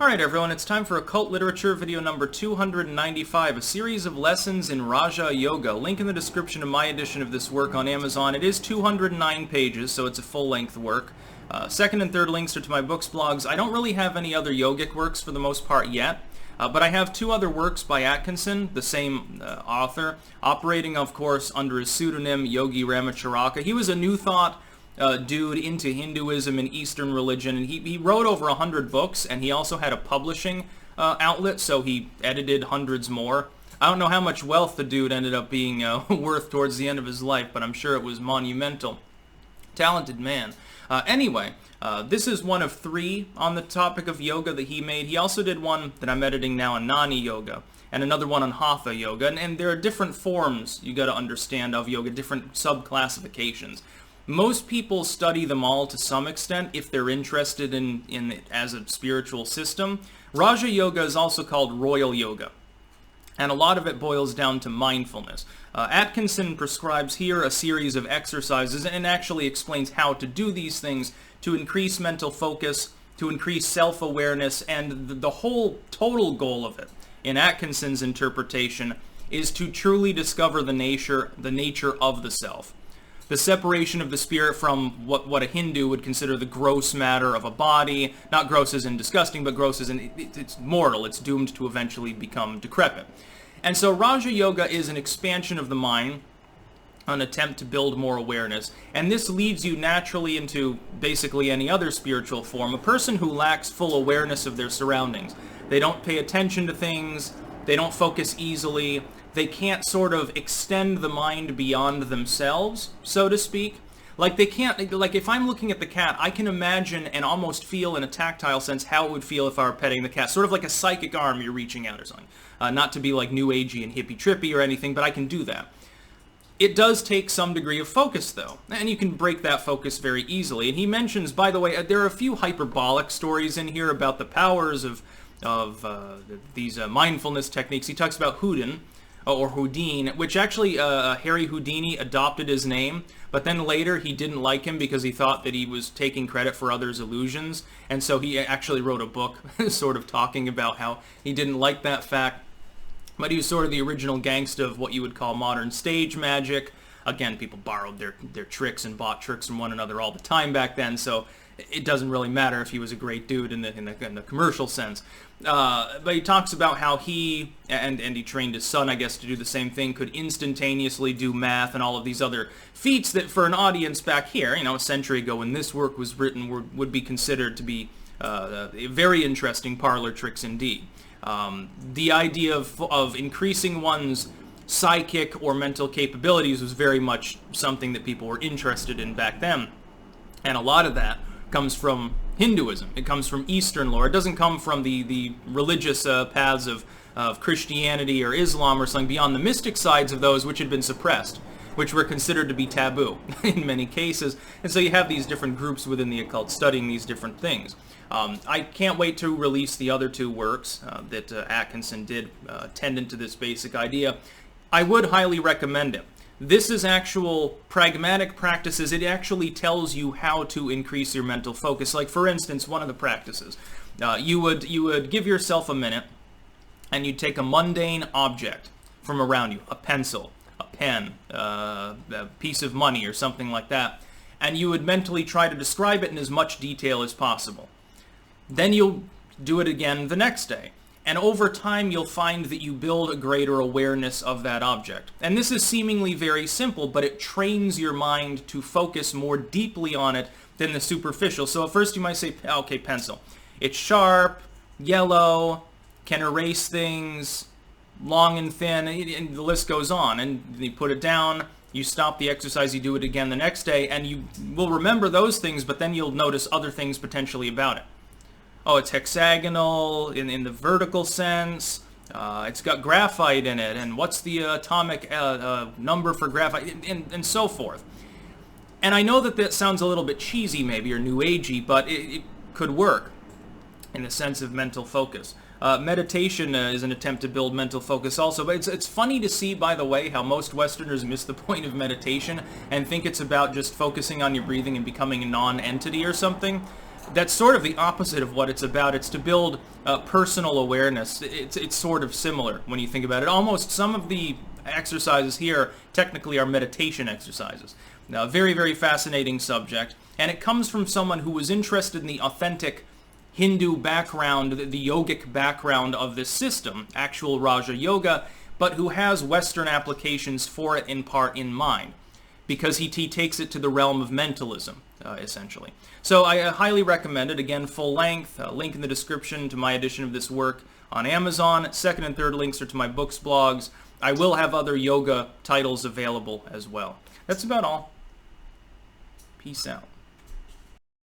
Alright everyone, it's time for Occult Literature video number 295, a series of lessons in Raja Yoga. Link in the description of my edition of this work on Amazon. It is 209 pages, so it's a full-length work. Second and third links are to my books, blogs. I don't really have any other yogic works for the most part yet, but I have two other works by Atkinson, the same author, operating of course under his pseudonym Yogi Ramacharaka. He was a New Thought dude into Hinduism and Eastern religion, and he wrote over 100 books, and he also had a publishing outlet, so he edited hundreds more. I don't know how much wealth the dude ended up being worth towards the end of his life, but I'm sure it was monumental. Talented man. Anyway, this is one of three on the topic of yoga that he made. He also did one that I'm editing now on Nani Yoga, and another one on Hatha Yoga, and there are different forms you got to understand of yoga, different sub-classifications. Most people study them all to some extent if they're interested in it as a spiritual system. Raja Yoga is also called Royal Yoga, and a lot of it boils down to mindfulness. Atkinson prescribes here a series of exercises and actually explains how to do these things to increase mental focus, to increase self-awareness, and the whole total goal of it, in Atkinson's interpretation, is to truly discover the nature of the self. The separation of the spirit from what a Hindu would consider the gross matter of a body. Not gross as in disgusting, but gross as in it's mortal. It's doomed to eventually become decrepit. And so Raja Yoga is an expansion of the mind, an attempt to build more awareness. And this leads you naturally into basically any other spiritual form. A person who lacks full awareness of their surroundings. They don't pay attention to things. They don't focus easily. They can't sort of extend the mind beyond themselves, so to speak. Like they can't, like if I'm looking at the cat, I can imagine and almost feel in a tactile sense how it would feel if I were petting the cat. Sort of like a psychic arm you're reaching out or something. Not to be like new agey and hippie trippy or anything, but I can do that. It does take some degree of focus though, and you can break that focus very easily. And he mentions, by the way, there are a few hyperbolic stories in here about the powers of these mindfulness techniques. He talks about Houdin, or Houdin, which actually Harry Houdini adopted his name, but then later he didn't like him because he thought that he was taking credit for others' illusions, and so he actually wrote a book sort of talking about how he didn't like that fact. But he was sort of the original gangsta of what you would call modern stage magic. Again, people borrowed their tricks and bought tricks from one another all the time back then, so it doesn't really matter if he was a great dude in the commercial sense. But he talks about how he, and he trained his son, I guess, to do the same thing, could instantaneously do math and all of these other feats that for an audience back here, a century ago when this work was written, would be considered to be very interesting parlor tricks indeed. The idea of increasing one's psychic or mental capabilities was very much something that people were interested in back then. And a lot of that comes from Hinduism. It comes from Eastern lore. It doesn't come from the religious paths of Christianity or Islam or something beyond the mystic sides of those which had been suppressed, which were considered to be taboo in many cases. And so you have these different groups within the occult studying these different things. I can't wait to release the other two works that Atkinson did tendant to this basic idea. I would highly recommend it. This is actual pragmatic practices. It actually tells you how to increase your mental focus. Like, for instance, one of the practices. You would give yourself a minute, and you'd take a mundane object from around you, a pencil, a pen, a piece of money, or something like that, and you would mentally try to describe it in as much detail as possible. Then you'll do it again the next day. And over time, you'll find that you build a greater awareness of that object. And this is seemingly very simple, but it trains your mind to focus more deeply on it than the superficial. So at first you might say, okay, pencil. It's sharp, yellow, can erase things, long and thin, and the list goes on. And you put it down, you stop the exercise, you do it again the next day, and you will remember those things, but then you'll notice other things potentially about it. Oh, it's hexagonal in the vertical sense. It's got graphite in it, and what's the atomic number for graphite, and so forth. And I know that sounds a little bit cheesy maybe, or new agey, but it could work in the sense of mental focus. Meditation is an attempt to build mental focus also, but it's funny to see, by the way, how most Westerners miss the point of meditation and think it's about just focusing on your breathing and becoming a non-entity or something. that's sort of the opposite of what it's about. It's to build personal awareness. It's sort of similar when you think about it. Almost some of the exercises here technically are meditation exercises. Now, very, very fascinating subject, and it comes from someone who was interested in the authentic Hindu background, the yogic background of this system, actual Raja Yoga, but who has Western applications for it in part in mind, because he takes it to the realm of mentalism, essentially. So I highly recommend it. Again, full length, link in the description to my edition of this work on Amazon. Second and third links are to my books, blogs. I will have other yoga titles available as well. That's about all. Peace out.